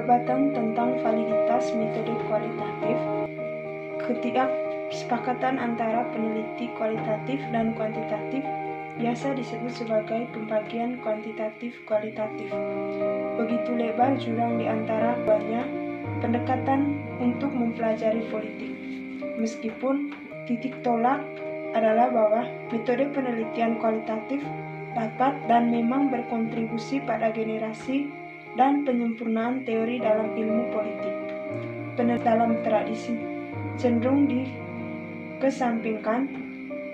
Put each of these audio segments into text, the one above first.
perdebatan tentang validitas metode kualitatif, ketidaksepakatan antara peneliti kualitatif dan kuantitatif biasa disebut sebagai pembagian kuantitatif-kualitatif. Begitu lebar jurang di antara banyak pendekatan untuk mempelajari politik. Meskipun titik tolak adalah bahwa metode penelitian kualitatif dapat dan memang berkontribusi pada generasi dan penyempurnaan teori dalam ilmu politik. Dalam tradisi cenderung dikesampingkan,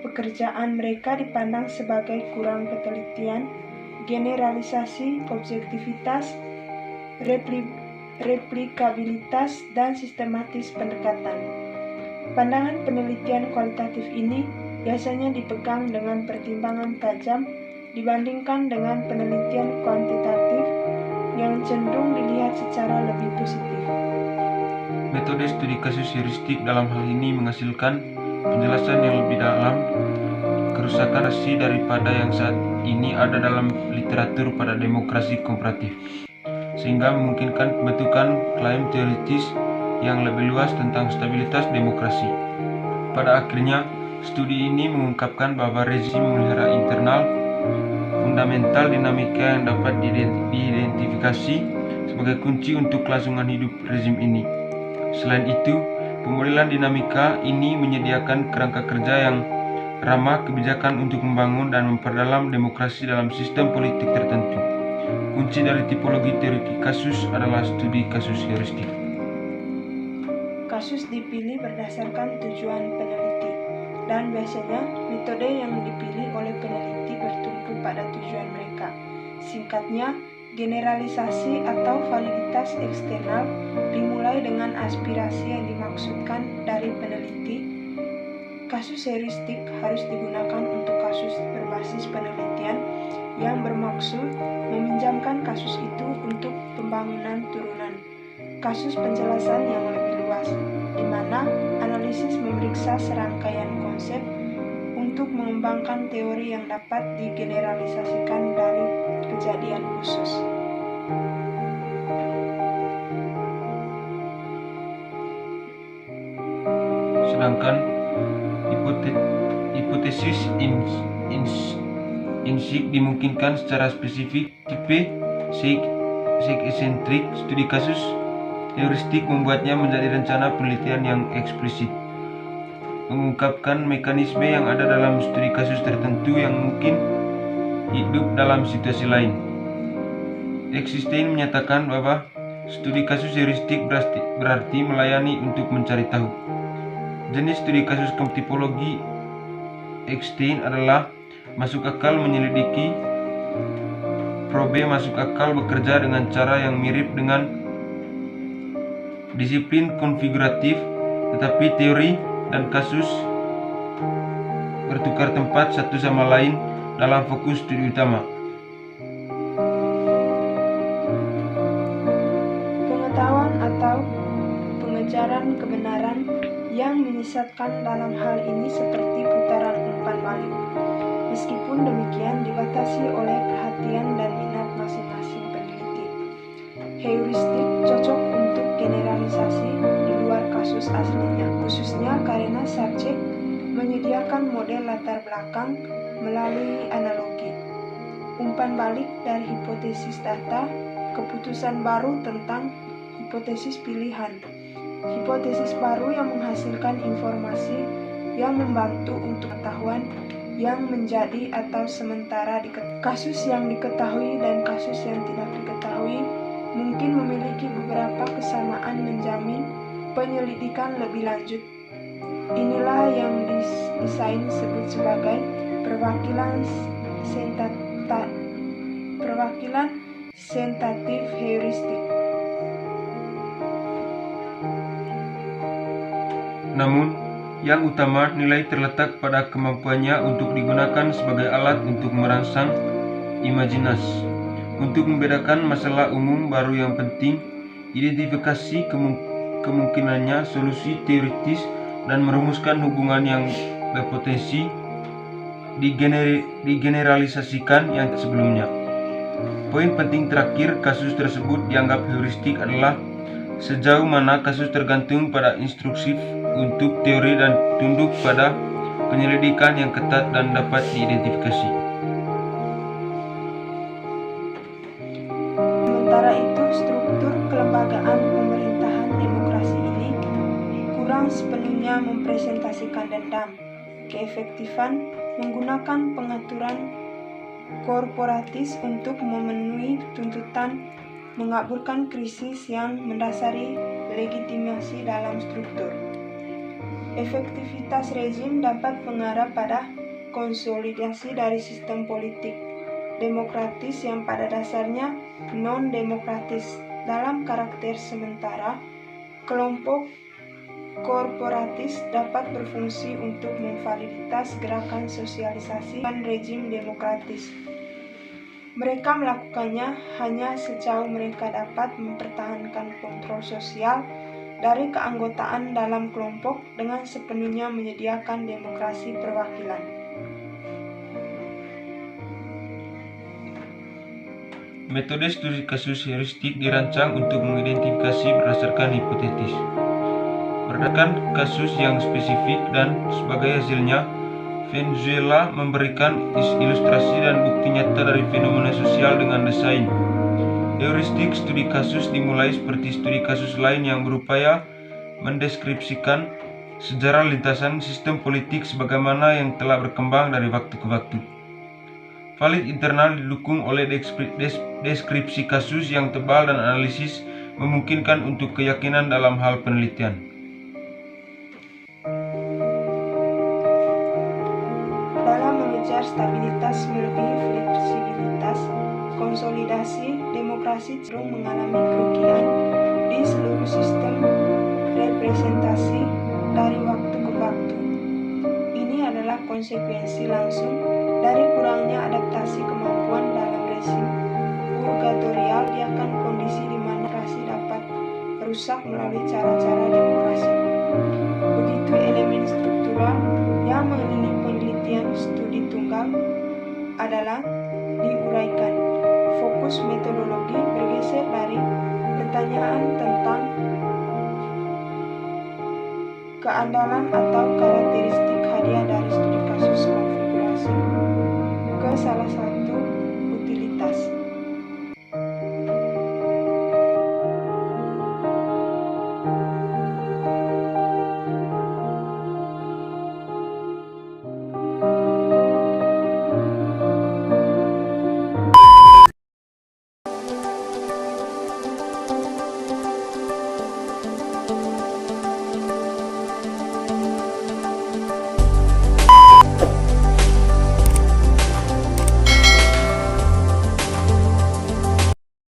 pekerjaan mereka dipandang sebagai kurang ketelitian, generalisasi, objektivitas, replikabilitas, dan sistematis pendekatan. Pandangan penelitian kualitatif ini biasanya dipegang dengan pertimbangan tajam dibandingkan dengan penelitian kuantitatif yang cenderung dilihat secara lebih positif. Metode studi kasus heuristik dalam hal ini menghasilkan penjelasan yang lebih dalam kerusakan rasi daripada yang saat ini ada dalam literatur pada demokrasi komparatif, sehingga memungkinkan pembentukan klaim teoritis yang lebih luas tentang stabilitas demokrasi. Pada akhirnya, studi ini mengungkapkan bahwa rezim memelihara internal fundamental dinamika yang dapat diidentifikasi sebagai kunci untuk kelangsungan hidup rezim ini. Selain itu, pemodelan dinamika ini menyediakan kerangka kerja yang ramah kebijakan untuk membangun dan memperdalam demokrasi dalam sistem politik tertentu. Kunci dari tipologi teori kasus adalah studi kasus heuristik. Kasus dipilih berdasarkan tujuan peneliti, dan biasanya metode yang dipilih oleh peneliti bertumpu pada tujuan mereka. Singkatnya, generalisasi atau validitas eksternal dimulai dengan aspirasi yang dimaksudkan dari peneliti. Kasus heuristik harus digunakan untuk kasus berbasis penelitian yang bermaksud meminjamkan kasus itu untuk pembangunan turunan. Kasus penjelasan yang lebih luas, di mana analisis memeriksa serangkaian konsep untuk mengembangkan teori yang dapat digeneralisasikan dari kejadian khusus. Sedangkan hipotesis insik dimungkinkan secara spesifik. Tipe Seyk-Eccentric studi kasus heuristik membuatnya menjadi rencana penelitian yang eksplisit, mengungkapkan mekanisme yang ada dalam studi kasus tertentu yang mungkin hidup dalam situasi lain. Eckstein menyatakan bahwa studi kasus heuristik berarti melayani untuk mencari tahu. Jenis studi kasus tipologi Eckstein adalah masuk akal menyelidiki, probe masuk akal bekerja dengan cara yang mirip dengan disiplin konfiguratif, tetapi teori dan kasus bertukar tempat satu sama lain dalam fokus studi utama. Pengetahuan atau pengejaran kebenaran yang menyesatkan dalam hal ini seperti putaran umpan balik. Meskipun demikian dibatasi oleh perhatian dan minat masing-masing peneliti. Heuristik cocok untuk generalisasi di luar kasus aslinya, khususnya karena subjek menyediakan model latar belakang melalui analogi. Umpan balik dari hipotesis data, keputusan baru tentang hipotesis pilihan. Hipotesis baru yang menghasilkan informasi yang membantu untuk pengetahuan yang menjadi atau sementara kasus yang diketahui dan kasus yang tidak diketahui mungkin memiliki beberapa kesamaan menjamin penyelidikan lebih lanjut. Inilah yang desain sebut sebagai perwakilan sentatif heuristik. Namun, yang utama nilai terletak pada kemampuannya untuk digunakan sebagai alat untuk merangsang imajinasi, untuk membedakan masalah umum baru yang penting, identifikasi kemungkinannya, solusi teoritis, dan merumuskan hubungan yang berpotensi digeneralisasikan yang sebelumnya. Poin penting terakhir kasus tersebut dianggap heuristik adalah sejauh mana kasus tergantung pada instruksi untuk teori dan tunduk pada penyelidikan yang ketat dan dapat diidentifikasi. Sementara itu, struktur kelembagaan pemerintahan demokrasi ini kurang sepenuhnya mempresentasikan dendam, keefektifan menggunakan pengaturan korporatis untuk memenuhi tuntutan mengaburkan krisis yang mendasari legitimasi dalam struktur. Efektivitas rezim dapat mengarah pada konsolidasi dari sistem politik demokratis yang pada dasarnya non-demokratis dalam karakter sementara. Kelompok korporatis dapat berfungsi untuk memvaliditas gerakan sosialisasi dan rezim demokratis. Mereka melakukannya hanya sejauh mereka dapat mempertahankan kontrol sosial dari keanggotaan dalam kelompok dengan sepenuhnya menyediakan demokrasi perwakilan. Metode studi kasus heuristik dirancang untuk mengidentifikasi berdasarkan hipotesis. Berdasarkan kasus yang spesifik dan sebagai hasilnya, Venezuela memberikan ilustrasi dan bukti nyata dari fenomena sosial dengan desain. Heuristik studi kasus dimulai seperti studi kasus lain yang berupaya mendeskripsikan sejarah lintasan sistem politik sebagaimana yang telah berkembang dari waktu ke waktu. Valid internal didukung oleh deskripsi kasus yang tebal dan analisis memungkinkan untuk keyakinan dalam hal penelitian. Dalam mengejar stabilitas melebihi fleksibilitas, konsolidasi demokrasi cenderung mengalami kerugian di seluruh sistem representasi dari waktu ke waktu. Ini adalah konsekuensi langsung dari kurangnya adaptasi kemampuan dalam rezim purgatorial di akan kondisi di mana demokrasi dapat rusak melalui cara-cara demokrasi. Begitu elemen struktural yang mengelilingi penelitian studi tunggal adalah diuraikan. Fokus metodologi bergeser dari pertanyaan tentang keandalan atau karakteristik